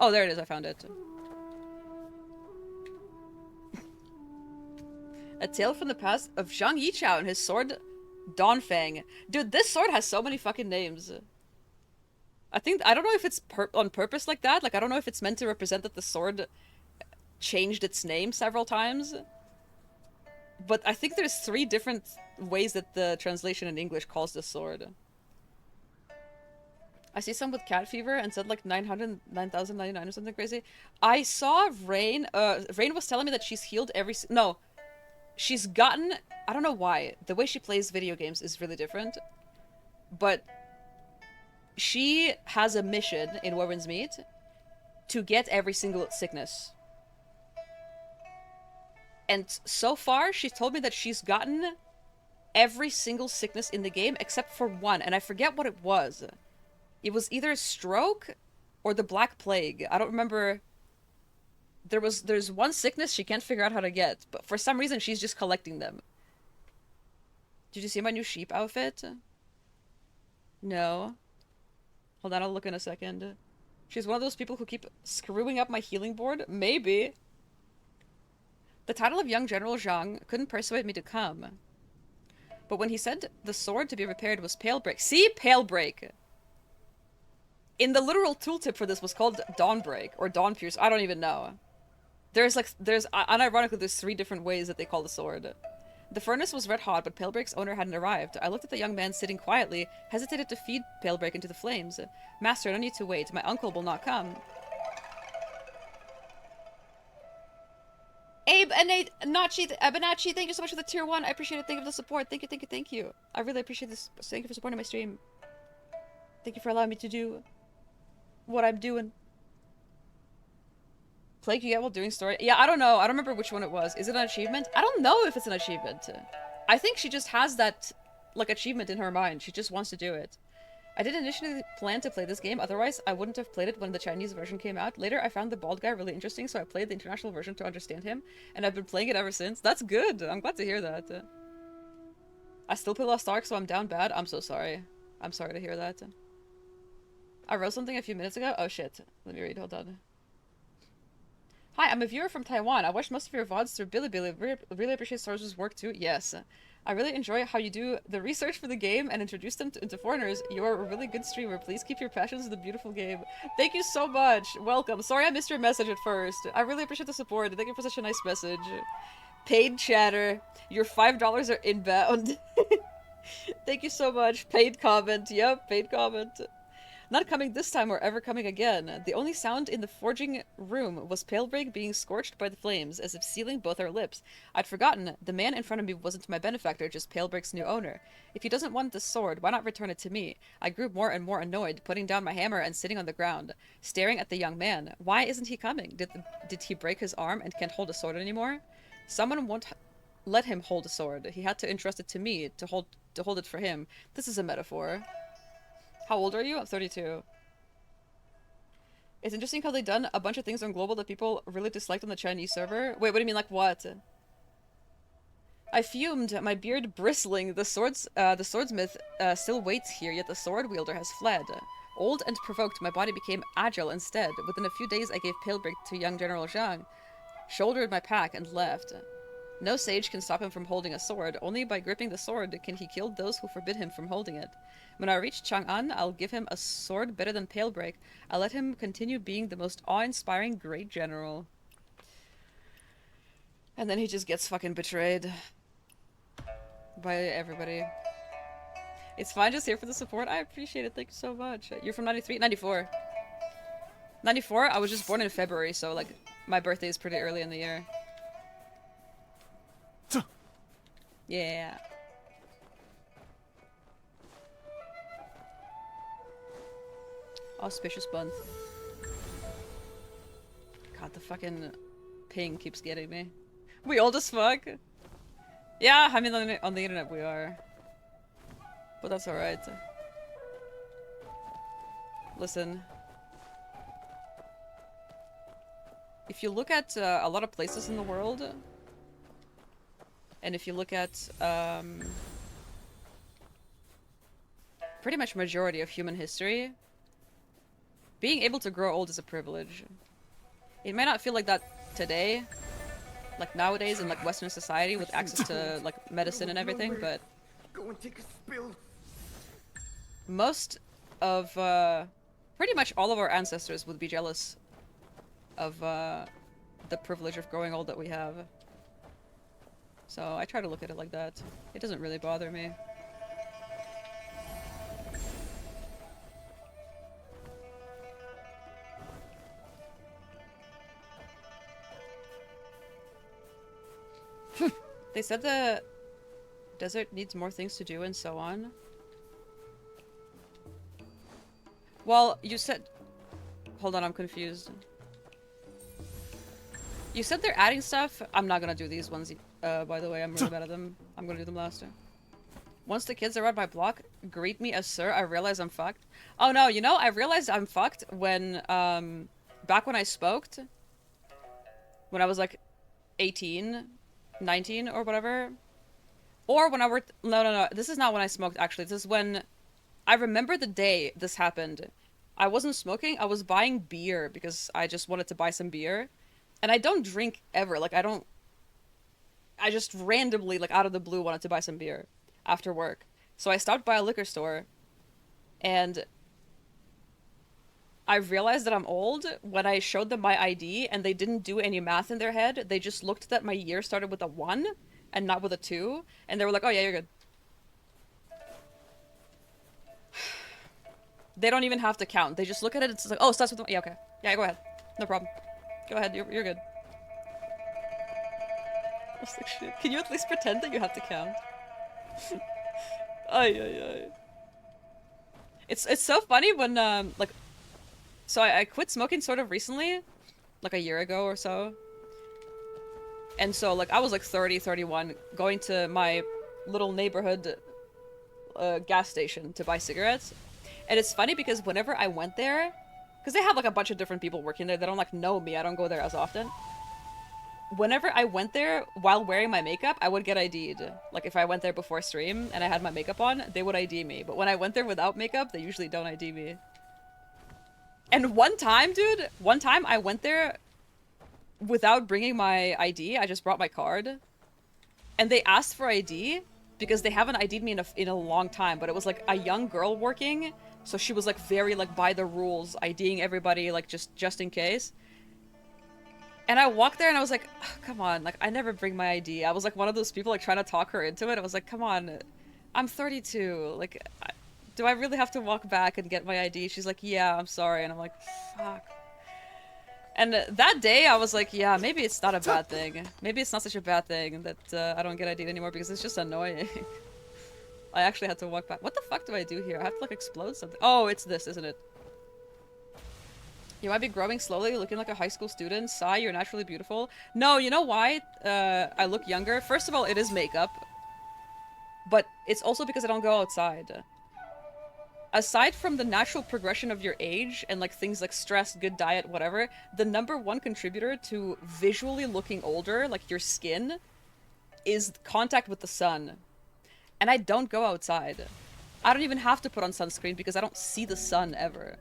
Oh, there it is. I found it. A tale from the past of Zhang Yichao and his sword, Dawnfang. Dude, this sword has so many fucking names. I don't know if it's on purpose like that. Like, I don't know if it's meant to represent that the sword changed its name several times. But I think there's 3 different ways that the translation in English calls this sword. I see some with cat fever and said like 9,099 or something crazy. I saw Rain. Rain was telling me that she's healed every... No. She's gotten... I don't know why. The way she plays video games is really different. But she has a mission in Warren's Meat to get every single sickness. And so far, she's told me that she's gotten every single sickness in the game except for one. And I forget what it was. It was either stroke or the Black Plague. I don't remember... There's one sickness she can't figure out how to get, but for some reason she's just collecting them. Did you see my new sheep outfit? No. Hold on, I'll look in a second. She's one of those people who keep screwing up my healing board? Maybe. The title of young General Zhang couldn't persuade me to come. But when he said the sword to be repaired was Pale Break. See? Pale Break. In the literal tooltip for this was called Dawn Break, or Dawn Pierce. I don't even know. Unironically, there's 3 different ways that they call the sword. The furnace was red hot, but Palebreak's owner hadn't arrived. I looked at the young man sitting quietly, hesitated to feed Palebreak into the flames. Master, no need to wait. My uncle will not come. Abe and Benachi, thank you so much for the tier 1. I appreciate it. Thank you for the support. Thank you. I really appreciate this. Thank you for supporting my stream. Thank you for allowing me to do what I'm doing. Plague you get while doing story? Yeah, I don't know. I don't remember which one it was. Is it an achievement? I don't know if it's an achievement. I think she just has that, like, achievement in her mind. She just wants to do it. I didn't initially plan to play this game, otherwise I wouldn't have played it when the Chinese version came out. Later, I found the bald guy really interesting, so I played the international version to understand him, and I've been playing it ever since. That's good! I'm glad to hear that. I still play Lost Ark, so I'm down bad. I'm so sorry. I'm sorry to hear that. I wrote something a few minutes ago. Oh shit. Let me read, hold on. Hi, I'm a viewer from Taiwan. I watched most of your VODs through Bilibili. Really appreciate Source's work too. Yes. I really enjoy how you do the research for the game and introduce them into foreigners. You are a really good streamer. Please keep your passions in the beautiful game. Thank you so much. Welcome. Sorry I missed your message at first. I really appreciate the support. Thank you for such a nice message. Paid chatter. Your $5 are inbound. Thank you so much. Paid comment. Yep, paid comment. Not coming this time or ever coming again. The only sound in the forging room was Palebreak being scorched by the flames, as if sealing both our lips. I'd forgotten. The man in front of me wasn't my benefactor, just Palebreak's new owner. If he doesn't want the sword, why not return it to me? I grew more and more annoyed, putting down my hammer and sitting on the ground, staring at the young man. Why isn't he coming? Did he break his arm and can't hold a sword anymore? Someone won't let him hold a sword. He had to entrust it to me to hold it for him. This is a metaphor. How old are you? I'm 32. It's interesting how they've done a bunch of things on global that people really disliked on the Chinese server. Wait, what do you mean, like what? I fumed, my beard bristling. The swordsmith still waits here, yet the sword wielder has fled. Old and provoked, my body became agile instead. Within a few days, I gave Palebreak to young General Zhang, shouldered my pack, and left. No sage can stop him from holding a sword. Only by gripping the sword can he kill those who forbid him from holding it. When I reach Chang'an, I'll give him a sword better than Palebreak. I'll let him continue being the most awe-inspiring great general. And then he just gets fucking betrayed by everybody. It's fine, just here for the support. I appreciate it. Thank you so much. You're from 93? 94. 94? I was just born in February, so like my birthday is pretty early in the year. Yeah. Auspicious month. God, the fucking ping keeps getting me. We old as fuck. Yeah, I mean on the internet we are. But that's alright. Listen. If you look at a lot of places in the world, and if you look at pretty much majority of human history, being able to grow old is a privilege. It may not feel like that today, like nowadays in like Western society with access to like medicine and everything, but Go and take a spill. most of pretty much all of our ancestors would be jealous of the privilege of growing old that we have. So I try to look at it like that. It doesn't really bother me. They said the desert needs more things to do and so on. Well, you said... Hold on, I'm confused. You said they're adding stuff. I'm not gonna do these ones, by the way. I'm really bad at them. I'm gonna do them last time. Once the kids are at my block, greet me as sir. I realize I'm fucked. Oh no, you know, I realized I'm fucked when, back when I smoked. When I was like 18, 19 or whatever. Or when I worked... No. This is not when I smoked, actually. This is when... I remember the day this happened. I wasn't smoking. I was buying beer because I just wanted to buy some beer. And I don't drink ever. Like, I just randomly, like, out of the blue wanted to buy some beer after work. So I stopped by a liquor store. And I realized that I'm old when I showed them my ID and they didn't do any math in their head. They just looked that my year started with a 1 and not with a 2. And they were like, oh yeah, you're good. They don't even have to count. They just look at it. It's like, oh, it starts with the... Yeah, okay. Yeah, go ahead. No problem. Go ahead. You're good. I was like, shit. Can you at least pretend that you have to count? Ay. It's so funny when, like... So I quit smoking sort of recently. Like a year ago or so. And so, like, I was like 30, 31, going to my little neighborhood gas station to buy cigarettes. And it's funny because whenever I went there, because they have like a bunch of different people working there, they don't like know me, I don't go there as often. Whenever I went there while wearing my makeup, I would get ID'd. Like if I went there before stream and I had my makeup on, they would ID me. But when I went there without makeup, they usually don't ID me. And one time, dude, I went there without bringing my ID, I just brought my card. And they asked for ID because they haven't ID'd me in a long time, but it was like a young girl working. So she was like very like by the rules, IDing everybody like just in case. And I walked there and I was like, oh, come on, like I never bring my ID. I was like one of those people like trying to talk her into it. I was like, come on, I'm 32. Like, do I really have to walk back and get my ID? She's like, yeah, I'm sorry. And I'm like, fuck. And that day I was like, yeah, maybe it's not a bad thing. Maybe it's not such a bad thing that I don't get ID'd anymore because it's just annoying. I actually had to walk back. What the fuck do I do here? I have to like explode something. Oh, it's this, isn't it? You might be growing slowly, looking like a high school student. Sigh, you're naturally beautiful. No, you know why I look younger? First of all, it is makeup. But it's also because I don't go outside. Aside from the natural progression of your age and like things like stress, good diet, whatever, the #1 contributor to visually looking older, like your skin, is contact with the sun. And I don't go outside. I don't even have to put on sunscreen because I don't see the sun ever.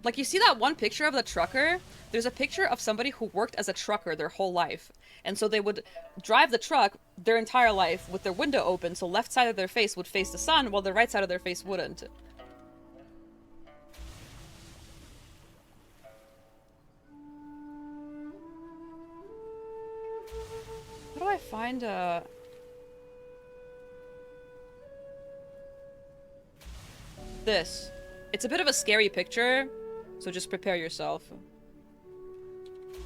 Like, you see that one picture of the trucker? There's a picture of somebody who worked as a trucker their whole life. And so they would drive the truck their entire life with their window open, so left side of their face would face the sun, while the right side of their face wouldn't. How do I find this? It's a bit of a scary picture, so just prepare yourself.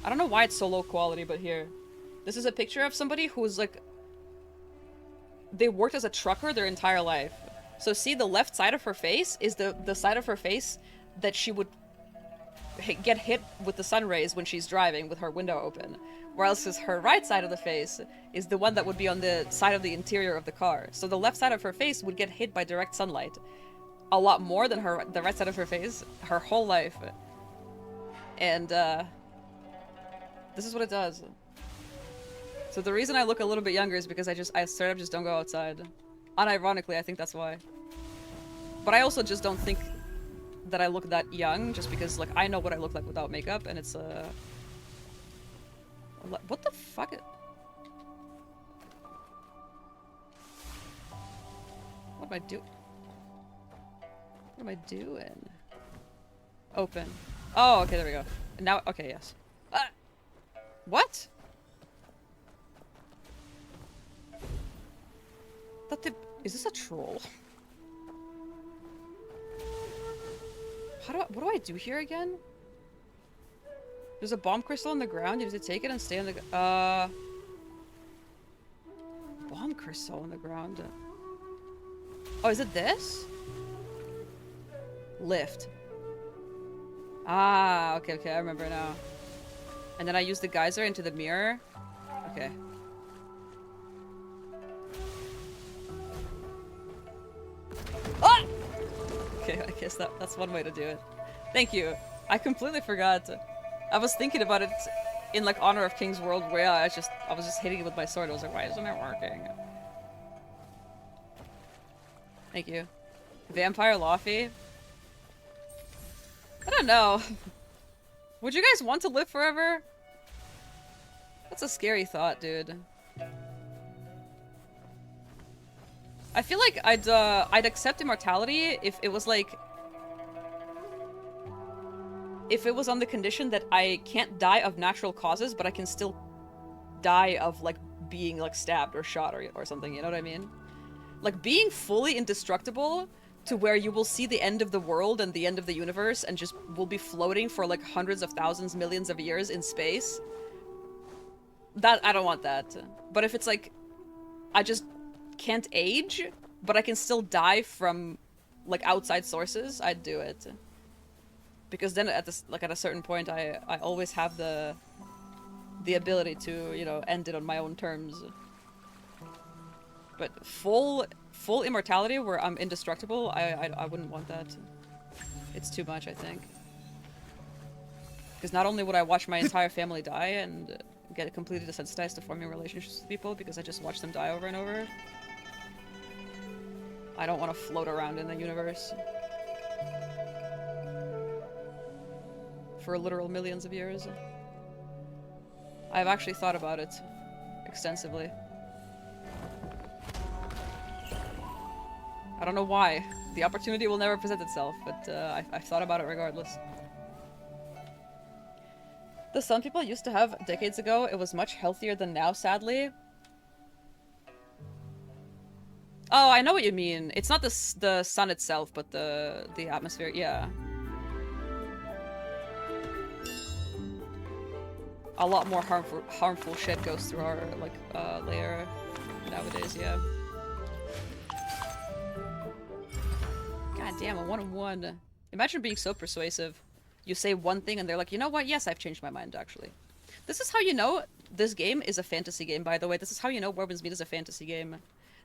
I don't know why it's so low quality, but here. This is a picture of somebody who's like... They worked as a trucker their entire life. So see, the left side of her face is the side of her face that she would get hit with the sun rays when she's driving with her window open. Whereas her right side of the face is the one that would be on the side of the interior of the car. So the left side of her face would get hit by direct sunlight. A lot more than the right side of her face, her whole life. And, this is what it does. So the reason I look a little bit younger is because I straight up just don't go outside. Unironically, I think that's why. But I also just don't think that I look that young, just because like I know what I look like without makeup, and it's what the fuck? What am I doing? What am I doing? Open. Oh, okay, there we go. Now, okay, yes. What? Is this a troll? What do I do here again? There's a bomb crystal on the ground. You have to take it and stay on the bomb crystal on the ground. Oh, is it this? Lift. Ah, okay, I remember now. And then I use the geyser into the mirror. Okay. Ah! Okay, I guess that's one way to do it. Thank you. I completely forgot. I was thinking about it in like Honor of King's World where I was just hitting it with my sword. I was like, why isn't it working? Thank you. Vampire Laufie? I don't know. Would you guys want to live forever? That's a scary thought, dude. I feel like I'd accept immortality if it was like... If it was on the condition that I can't die of natural causes, but I can still die of, like, being, like, stabbed or shot or something, you know what I mean? Like, being fully indestructible to where you will see the end of the world and the end of the universe and just will be floating for, like, hundreds of thousands, millions of years in space. That, I don't want that. But if it's, like, I just can't age, but I can still die from, like, outside sources, I'd do it. Because then at this, like, at a certain point, I always have the ability to, you know, end it on my own terms. But full immortality where I'm indestructible, I wouldn't want that. It's too much, I think. Because not only would I watch my entire family die and get completely desensitized to forming relationships with people because I just watch them die over and over, I don't want to float around in the universe for literal millions of years. I've actually thought about it extensively. I don't know why. The opportunity will never present itself, but I've thought about it regardless. The sun people used to have decades ago, it was much healthier than now, sadly. Oh, I know what you mean. It's not the sun itself, but the atmosphere, yeah. A lot more harmful shit goes through our, like, layer nowadays, yeah. God damn, a 1-on-1. Imagine being so persuasive. You say one thing and they're like, you know what? Yes, I've changed my mind, actually. This is how you know this game is a fantasy game, by the way. This is how you know Warbin's Meat is a fantasy game.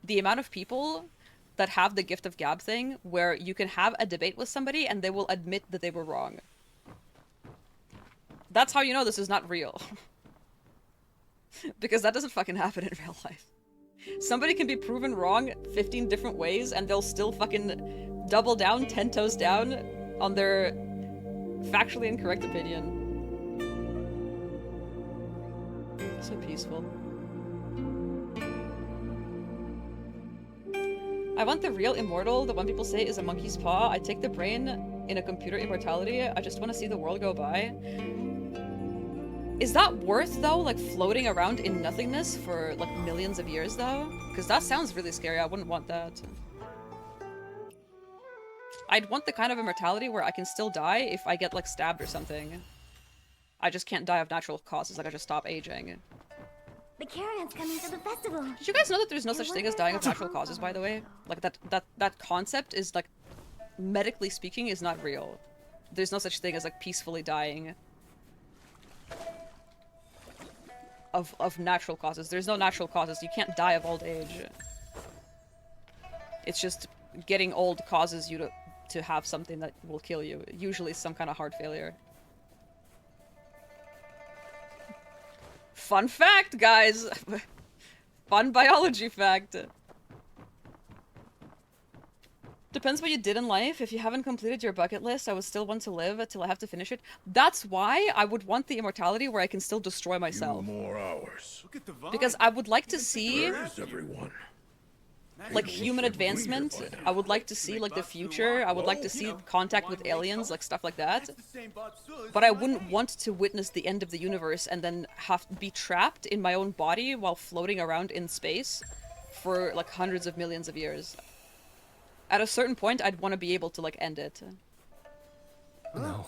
The amount of people that have the gift of gab thing, where you can have a debate with somebody and they will admit that they were wrong. That's how you know this is not real. Because that doesn't fucking happen in real life. Somebody can be proven wrong 15 different ways and they'll still fucking double down, 10 toes down on their factually incorrect opinion. So peaceful. I want the real immortal, the one people say is a monkey's paw. I take the brain in a computer immortality. I just want to see the world go by. Is that worth, though, like, floating around in nothingness for, like, millions of years, though? Because that sounds really scary. I wouldn't want that. I'd want the kind of immortality where I can still die if I get, like, stabbed or something. I just can't die of natural causes, like I just stop aging. The caravan's coming to the festival. Did you guys know that there's no such thing as dying of natural causes, by the way? Like, that concept is, like, medically speaking, is not real. There's no such thing as, like, peacefully dying of natural causes. There's no natural causes. You can't die of old age. It's just getting old causes you to have something that will kill you. Usually some kind of heart failure. Fun fact, guys! Fun biology fact. Depends what you did in life. If you haven't completed your bucket list, I would still want to live until I have to finish it. That's why I would want the immortality where I can still destroy myself. Few more hours. Look at the vine. Because I would like to see, Where is everyone? like, human advancement. I would like to see, like, the future. I would like to see contact with aliens, like, stuff like that. That's the same Batsu as But I wouldn't want to witness the end of the universe and then have to be trapped in my own body while floating around in space for, like, hundreds of millions of years. At a certain point, I'd want to be able to, like, end it. No.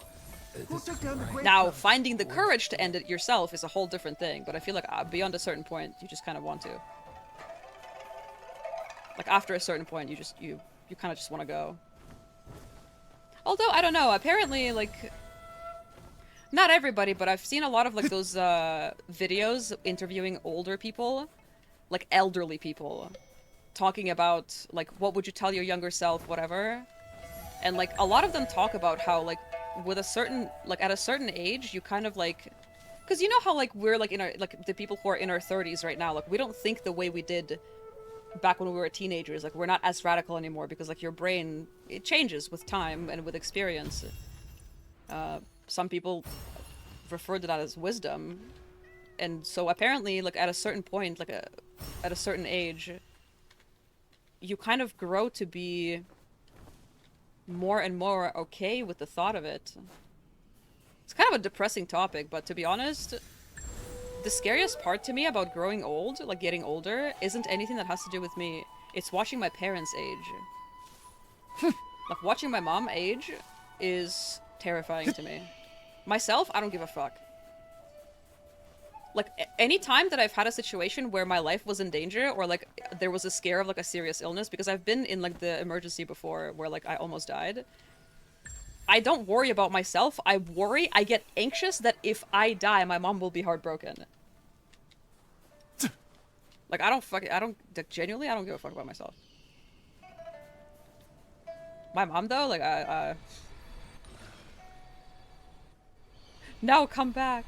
Who took down the great Now, finding the courage to end it yourself is a whole different thing, but I feel like beyond a certain point, you just kind of want to. Like, after a certain point, you kind of just want to go. Although, I don't know, apparently, like... Not everybody, but I've seen a lot of, like, those, videos interviewing older people. Like, elderly people. Talking about, like, what would you tell your younger self, whatever. And, like, a lot of them talk about how, like, with a certain, like, at a certain age, you kind of, like... Because you know how, like, we're, like, in our, like, the people who are in our 30s right now, like, we don't think the way we did back when we were teenagers. Like, we're not as radical anymore because, like, your brain, it changes with time and with experience. Some people refer to that as wisdom. And so apparently, like, at a certain point, like, at a certain age, you kind of grow to be more and more okay with the thought of it. It's kind of a depressing topic, but to be honest, the scariest part to me about growing old, like getting older, isn't anything that has to do with me. It's watching my parents age. Like, watching my mom age is terrifying to me. Myself, I don't give a fuck. Like, any time that I've had a situation where my life was in danger, or, like, there was a scare of, like, a serious illness, because I've been in, like, the emergency before where, like, I almost died. I don't worry about myself. I get anxious that if I die, my mom will be heartbroken. Like, genuinely, I don't give a fuck about myself. My mom, though, like, No, come back!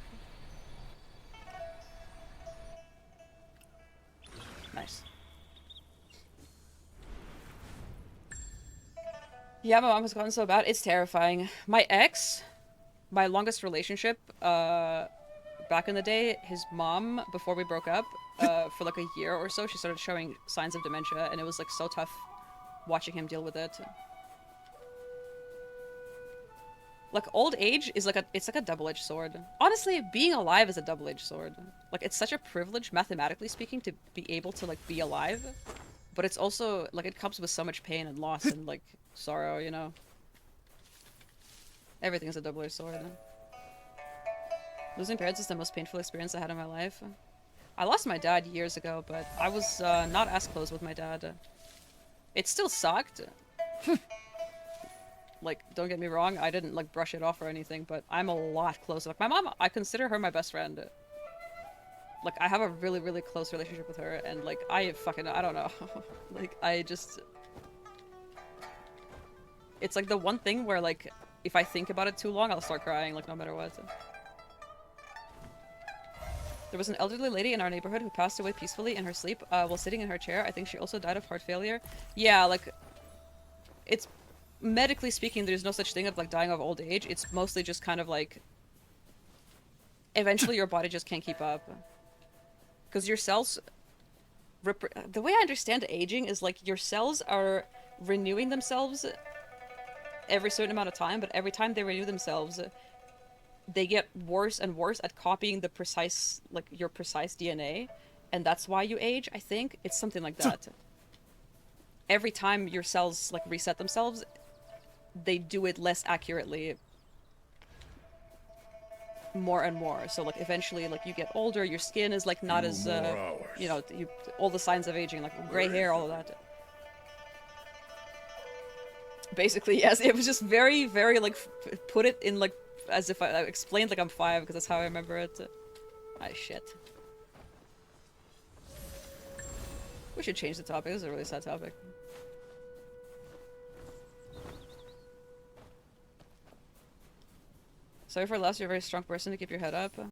Nice. Yeah, my mom has gotten so bad. It's terrifying. My ex, my longest relationship, back in the day, his mom, before we broke up, for like a year or so, she started showing signs of dementia, and it was like so tough watching him deal with it. Like, old age is like it's like a double-edged sword. Honestly, being alive is a double-edged sword. Like, it's such a privilege, mathematically speaking, to be able to, like, be alive. But it's also, like, it comes with so much pain and loss and, like, sorrow, you know? Everything's a double-edged sword. Losing parents is the most painful experience I had in my life. I lost my dad years ago, but I was not as close with my dad. It still sucked. Like, don't get me wrong, I didn't, like, brush it off or anything, but I'm a lot closer. Like, my mom, I consider her my best friend. Like, I have a really, really close relationship with her, and, like, I don't know. Like, I just... It's, like, the one thing where, like, if I think about it too long, I'll start crying, like, no matter what. There was an elderly lady in our neighborhood who passed away peacefully in her sleep while sitting in her chair. I think she also died of heart failure. Yeah, like, it's... Medically speaking, there's no such thing of, like, dying of old age. It's mostly just kind of, like... Eventually your body just can't keep up. Because your cells... The way I understand aging is, like, your cells are renewing themselves every certain amount of time, but every time they renew themselves, they get worse and worse at copying the precise, like, your precise DNA. And that's why you age, I think. It's something like that. Every time your cells, like, reset themselves, they do it less accurately more and more. So, like, eventually, like, you get older, your skin is, like, not as, you know, all the signs of aging, like, gray hair, all of that. Basically, yes, it was just very, very, like, put it in, like, as if I explained, like, I'm 5, because that's how I remember it. Ah, shit. We should change the topic. This is a really sad topic. Sorry for loss, you're a very strong person to keep your head up.